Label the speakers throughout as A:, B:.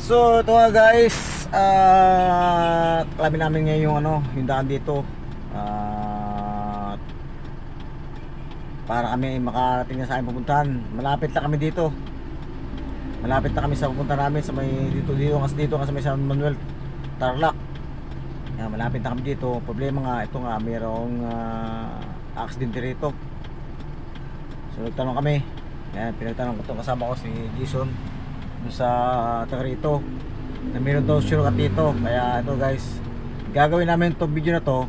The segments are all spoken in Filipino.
A: So ito nga guys, alamin namin ngayon yung yung daan dito. Para kami makarating na sa aming pupuntahan. Malapit na kami dito. Malapit na kami sa pupuntahan namin sa may dito kasi may San Manuel Tarlac. Yan, malapit na kami dito. Problema nga ito nga, mayroong accident dito. So nagtanong kami. Yan, pinagtanong ko itong kasama ko si Jason doon sa taga rito na meron daw shortcut dito. Kaya ito guys, gagawin namin itong video na to.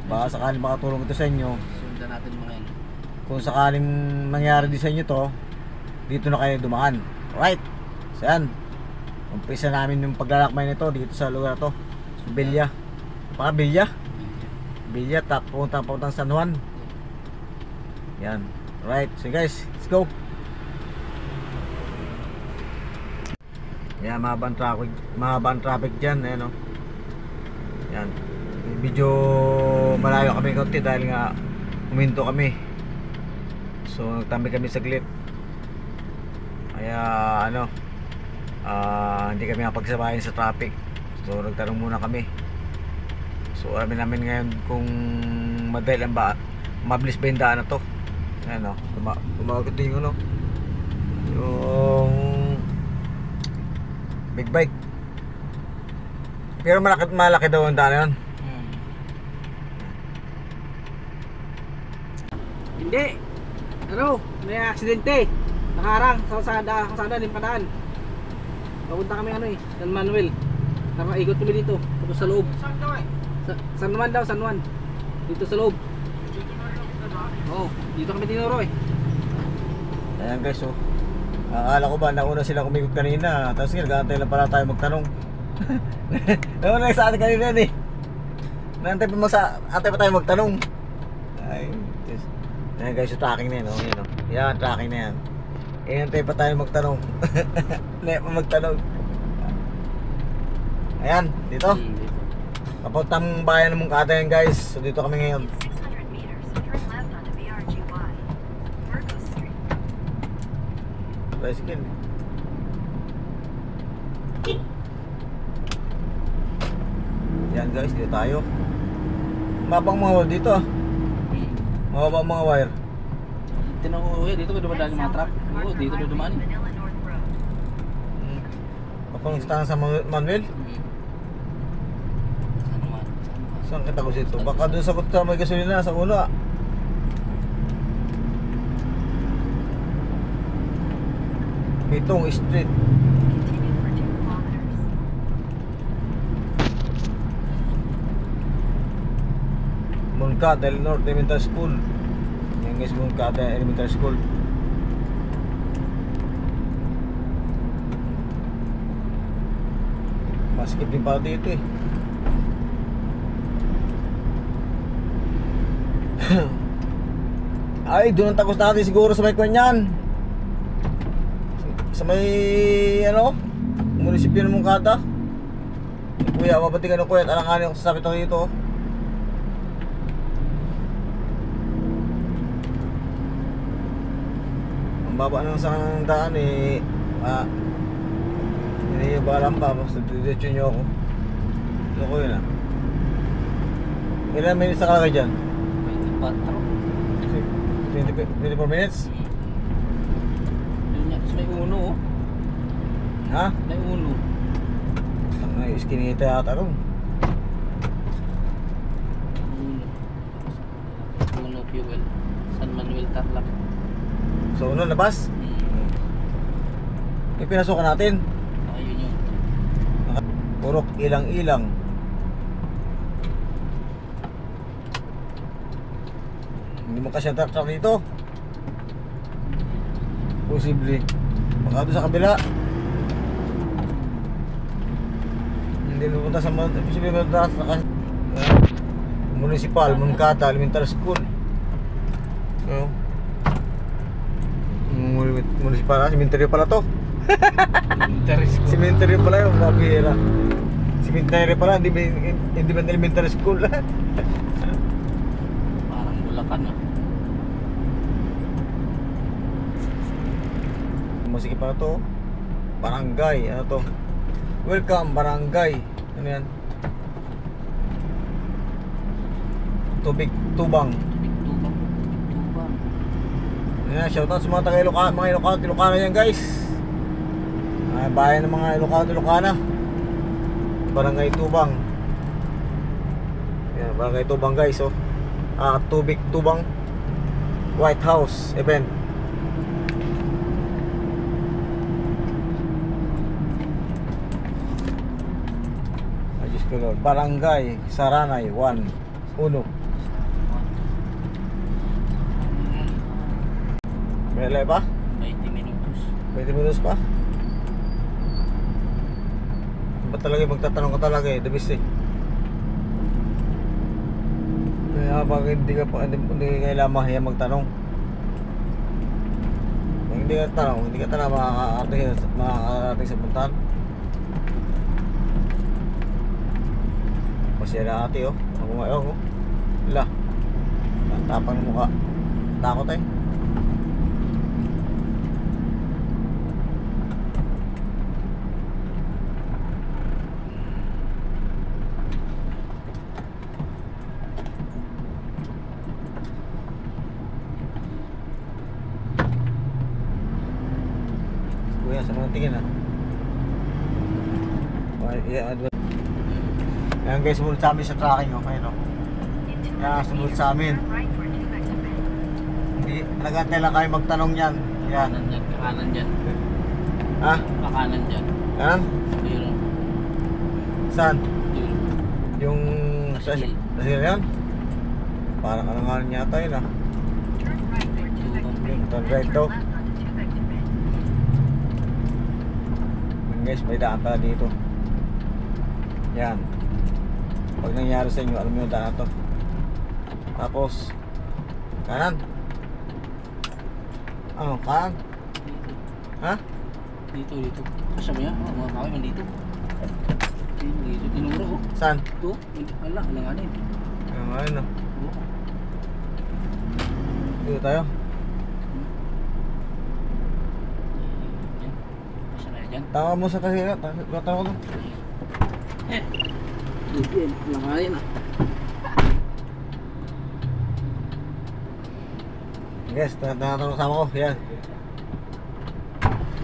A: Baka sakaling makatulong ito sa inyo.
B: Sundan natin mga yan.
A: Kung sakaling mangyari din sa inyo to, dito na kayo dumaan. Alright, so yan, umpisa namin yung paglalakbay nito dito sa lugar na to, sa Bilya. Baka Bilya, puntang San Juan. Yan, alright, so guys, let's go. Yan, mahabang traffic dyan. Ayan, yan, medyo malayo kami konti dahil nga huminto kami. So nagtambay kami saglit. Kaya hindi kami mapagsabayan sa traffic. So nagtanong muna kami. So alamin namin ngayon kung madali lang ba, mabilis ba yung daan na to. Ayan tumawag ito yung yung big bike. Pero malaki daw ang daan na yun.
B: Hindi. May aksidente. Nakaharang sa kalsada limpadaan. Papunta kami San Manuel. Nakaikot kami dito. Tapos sa loob. San Juan daw, San Juan. Dito sa loob. Oo, dito kami tinuro
A: Ayan guys, akala ko ba nauna silang umikot kanina. Tapos nag-aantay lang pala tayo magtanong. Nauna lang sa atin kanina yan Naantay pa tayo magtanong. Ay, just, ayan guys, yung tracking na yan Yan, tracking na yan. Iantay pa tayo magtanong. Hindi pa magtanong. Ayan, dito. Papuntang bayan ng Mungkada yan guys. So dito kami ngayon. Bicycle. Yan guys, dito tayo. Mabang mga wire dito Mababang mga wire.
B: Tinanong ko, dito ba dumadaan yung mga truck? Oo, dito ba dumaan
A: Papangistahan sa Manuel?
B: San Juan.
A: Saan kita ko dito? Baka doon sa may gasolina sa ulo Mitong Street. Moncada del Norte Elementary School. Yan guys, Moncada Elementary School. Maskip din pala dito Ay, doon ang takos natin siguro sa may kanyan. Sa may munisipyo ng Moncada. Kuya, mabatikan ng kuya at alanganin ako sa sapit ako dito Ang baba ng isang daan hindi ba alam pa basta diretso nyo ako. Ito ko yun Ilan minutes na kalagay dyan? 24 minutes?
B: May uno
A: Ha?
B: May uno.
A: May iskinita yata ron.
B: Uno fuel. San Manuel Tarlac.
A: So ano, labas? May pinasukan natin.
B: Ayun yun.
A: Purok ilang-ilang. Hindi mo kasi ang truck dito. Posible. Baka doon sa kabila. Hindi lupunta sa posible sa Municipal, Moncada Elementary School. Municipal, cemetery pala to. Cemetery pala yung mabihira. Cemetery pala, hindi ba elementary school?
B: Parang Bulacan
A: Musiki pala to. Barangay, ano to? Welcome barangay. Ano yan? Tubig Tubang.
B: Tubang. Tubang.
A: Ayan, shoutout sa mga taga Ilocano, mga Ilocano yan guys. Bayan ng mga Ilocana. Barangay Tubang. Ayan, Barangay Tubang guys, oh. Tubig Tubang White House event. Ay, Diyos ko Lord. Barangay Saranay 1 Uno. May alay pa?
B: 20 minutos.
A: 20 minutes pa? Ba't talaga magtatanong ka talaga eh, the best eh. Kaya bakit hindi kailangan mahiya magtanong. Kung hindi ka tanong, hindi ka talaga makakarating sa puntahan. Masya na ate oh. Ako ngayon oh. Wala. Tapang ng mukha. Takot eh. Kuya, sa mga tingin ah. Ayan guys, sumunod sa amin sa tracking oh. Ayan oh. Kaya sumunod sa amin. Hindi, nagantay lang kayo magtanong yan. Yan.
B: Kanan dyan. Kanan dyan.
A: Ha?
B: Kanan dyan.
A: Kanan?
B: Dito.
A: Saan?
B: Dito.
A: Yung sa yan? Parang alangalan yata yun ah. Turn right daw. Yan guys, may daan pala dito. Yan. Pag nangyari sa inyo, alam mo yung daan na to. Tapos kanan. Ano? Kanan?
B: Dito.
A: Ha?
B: Dito. Kasama yan. Mga kawin man dito. Dito. Tinuro oh.
A: Saan?
B: Ito. Wala. Alanganin.
A: Ano?
B: Oo.
A: Dito tayo.
B: Yan. Kasama yan dyan.
A: Tawa mo sa kasira. Tawa ko.
B: Dito yan. Alanganin ah.
A: Guys, tinatanong sama ko. Yan.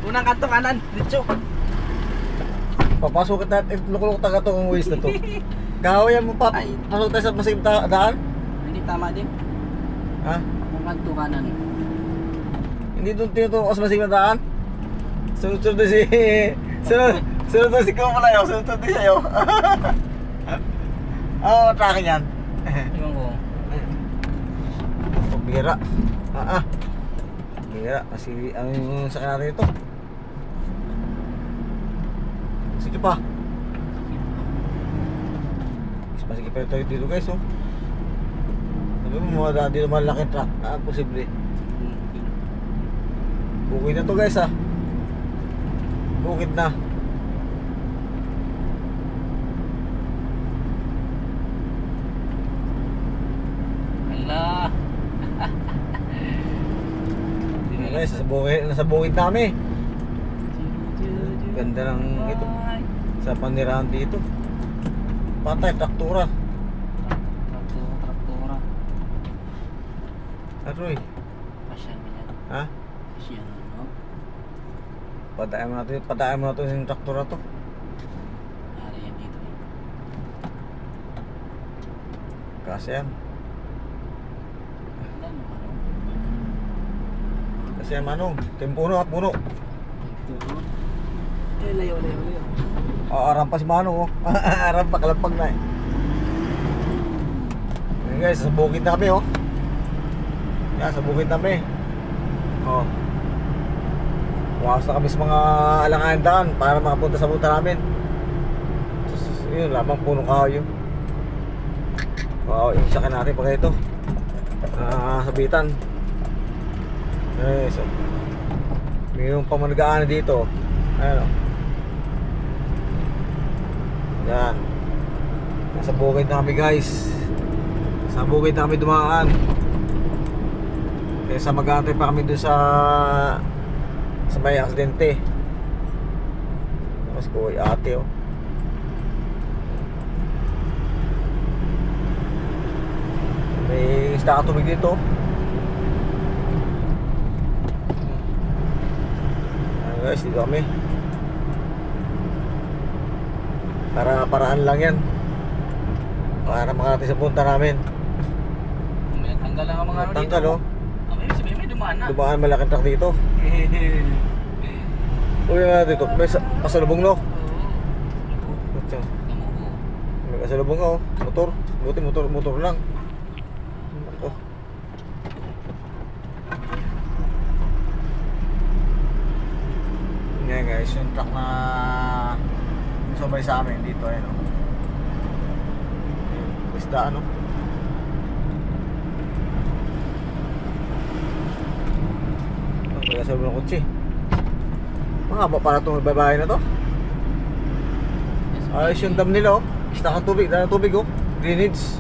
B: Unang kanto kanan. Dito.
A: Papasok kita at lukulok taga itong waste na to. Kahawayan mo pa.
B: Ay.
A: Pasok tayo sa masigim daan?
B: Hindi tama din.
A: Ha?
B: Unang kanto kanan.
A: Hindi doon tinutuko sa masigim na daan? Sunod-sunod na si... Sunod na si Kumalayo. Sunod-sunod din sa'yo. Oo, tracking yan.
B: Iwan ko.
A: Bira. Bira. Kasi ano yung sakit natin ito? Sige pa. Sige pa tayo dito guys oh. Sabi mo mga dito malaking truck. Posible. Bukid na to guys ah. Bukid na.
B: Ala.
A: Guys, nasa bukid namin. Ganda ng ito. Sa panirahan dito. Patay, traktura.
B: Traktora.
A: Aroy.
B: Pasyan mo yan.
A: Ha?
B: Pasyan mo.
A: Patayin mo na ito yung traktura to.
B: Ari yan dito eh.
A: Kasi yan.
B: Ano ano?
A: Kasi yan manong. Puno at puno.
B: Layo.
A: Aram pa si Manong oh. Aram pa, kalampag na eh. Ayan guys, sa bukid na kami oh. Yan, sa bukid na kami. Oh. Bukas na kami sa mga alangahan daan para makapunta sa punta namin. Yun, lamang punong kahoy yun. Wow, yung sakin natin pag ito. Sabitan. So, mayroong pamanagaan dito. Ayan oh. Yan. Nasa bukid na kami guys. Sa bukid na kami dumaan. Kaya mag-aantay pa kami dun sa may aksidente. Mas ko ay ate oh. May isda ka tubig dito. Ayan guys, dito kami. Paraan lang yan. Para makarating sa punta namin.
B: May tanggal lang ang mga ano dito.
A: Tanggal oh.
B: May sabihin may dumaan na.
A: Dumaan malaking truck dito. Uy nga dito, may pasalubong no. Ito. May pasalubong oh. Motor. Buti motor lang. Ito. Yan guys, yung truck na sabay sa amin dito ayun oh. Basta ano. May pasalubong ng kotse. Mahaba para itong babae na to. Ayos yung dam nila oh. Isda kang tubig, dala ng tubig oh. Greenage.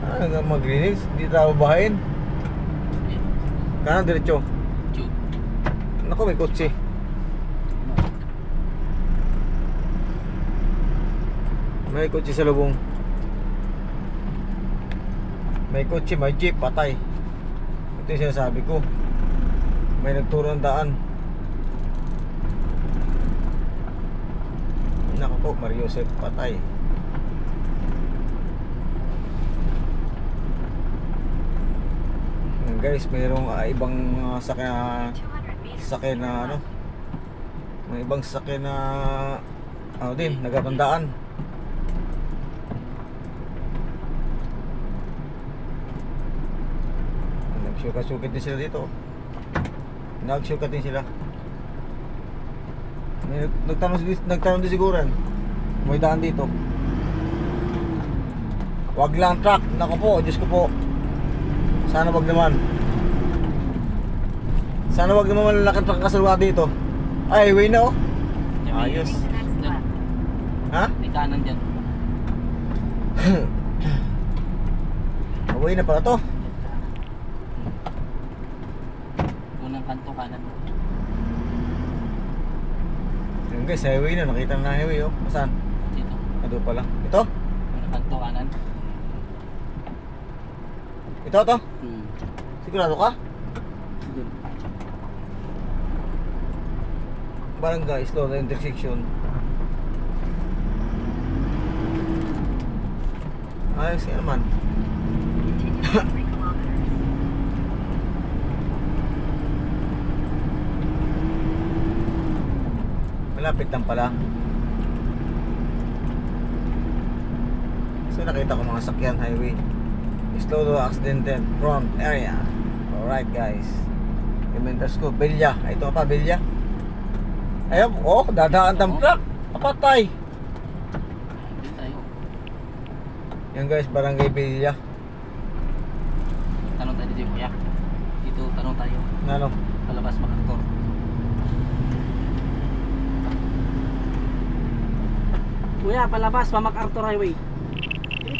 A: Hanggang mga greenage, hindi tayo babahain. Kanan diretso. Naku, may kotse. May kotse sa lubong. May kotse, may jeep, patay. Ito yung sinasabi ko. May nagturo ng daan. Naku po, Mario Joseph, patay. Guys, mayroong ibang sakyan na ano. May ibang sakyan na ano din, nagapandaan. Nagsukat-sukat din sila dito. Nagsukat din sila. May nagtanong din siguro. May daan dito. Wag lang truck. Nako po, Diyos ko po. Sana wag naman. Sana wag naman malalaking truck kasalwa dito. Ay, highway na oh. Ayos. Ha?
B: May kanan dyan.
A: Highway na pala to.
B: Unang kanto kanan.
A: Yun guys, highway na. Nakita na highway oh. Saan?
B: Dito.
A: Ado pala. Ito?
B: Unang kanto kanan.
A: Ito to? Sigurado ka?
B: Dun.
A: Barangay, slow na intersection. Ayos yan naman. Malapit lang pala. So nakita ko mga sakyan highway. Slow to accidented front area. Alright guys. Inventors ko, Belya. Ito pa, Belya. Ayun, oh, dadaan ng truck. Kapatay.
B: Dito tayo.
A: Yan guys, barangay Belya.
B: Tanong tayo dito kuya. Dito tanong tayo.
A: Ano?
B: Palabas MacArthur. Kuya, palabas pa MacArthur Highway.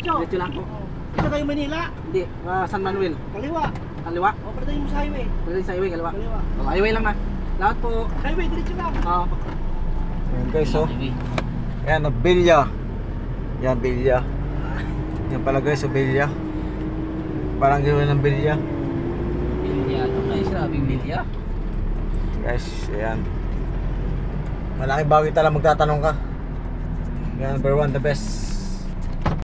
B: Diretso lang po.
C: Ito tayo Manila,
B: Hindi, San Manuel.
C: kaliwa.
B: Kaliwa.
C: O, pwede tayo mo sa highway.
B: Pwede sa highway, kaliwa.
C: Kaliwa.
B: Oh, highway lang na. Lahat po.
C: Highway, diretso lang.
A: Yan guys, oh.
B: Highway.
A: Yan, oh, Belya. Yan, Belya. Yan pala guys, oh, Belya. Barangay ng Belya.
B: Bilya. Ito kayo sinabing Bilya.
A: Guys, ayan. Malaking bagay talaga magtatanong ka. Yan, number one, the best.